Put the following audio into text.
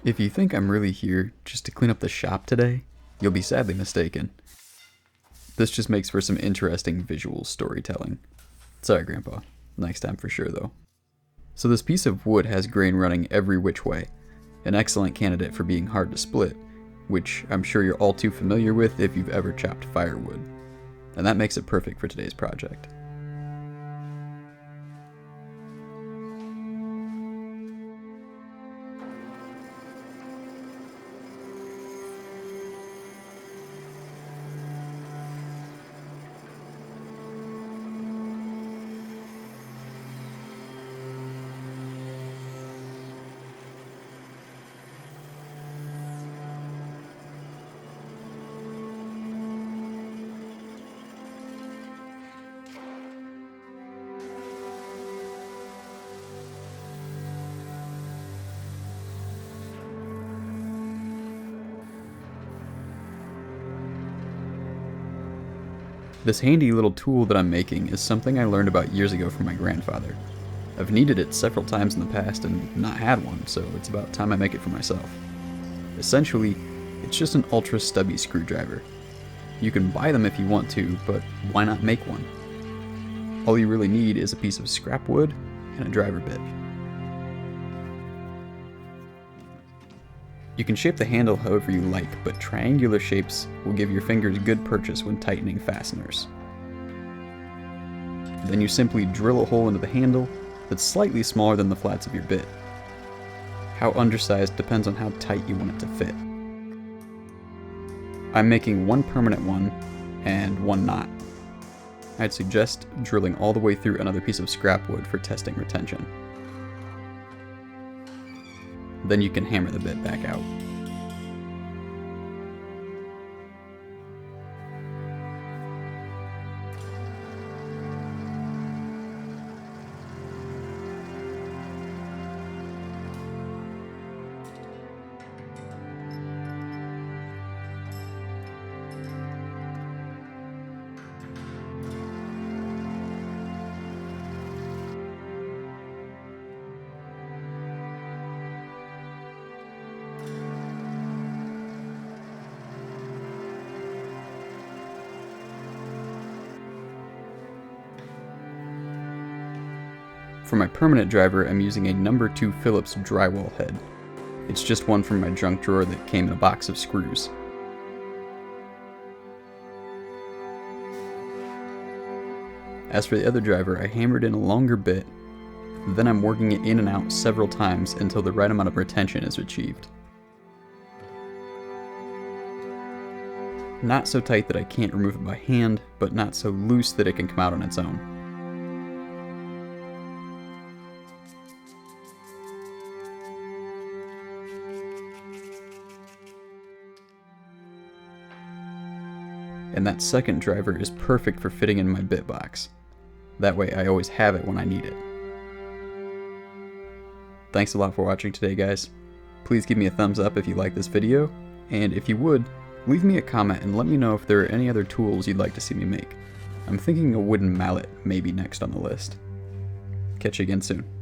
If you think I'm really here just to clean up the shop today, you'll be sadly mistaken. This just makes for some interesting visual storytelling. Sorry, Grandpa. Next time for sure, though. So this piece of wood has grain running every which way, an excellent candidate for being hard to split, which I'm sure you're all too familiar with if you've ever chopped firewood. And that makes it perfect for today's project. This handy little tool that I'm making is something I learned about years ago from my grandfather. I've needed it several times in the past and not had one, so it's about time I make it for myself. Essentially, it's just an ultra stubby screwdriver. You can buy them if you want to, but why not make one? All you really need is a piece of scrap wood and a driver bit. You can shape the handle however you like, but triangular shapes will give your fingers good purchase when tightening fasteners. Then you simply drill a hole into the handle that's slightly smaller than the flats of your bit. How undersized depends on how tight you want it to fit. I'm making one permanent one and one not. I'd suggest drilling all the way through another piece of scrap wood for testing retention. Then you can hammer the bit back out. For my permanent driver, I'm using a number 2 Phillips drywall head. It's just one from my junk drawer that came in a box of screws. As for the other driver, I hammered in a longer bit, then I'm working it in and out several times until the right amount of retention is achieved. Not so tight that I can't remove it by hand, but not so loose that it can come out on its own. And that second driver is perfect for fitting in my bit box. That way I always have it when I need it. Thanks a lot for watching today, guys. Please give me a thumbs up if you like this video, and if you would, leave me a comment and let me know if there are any other tools you'd like to see me make. I'm thinking a wooden mallet may be next on the list. Catch you again soon.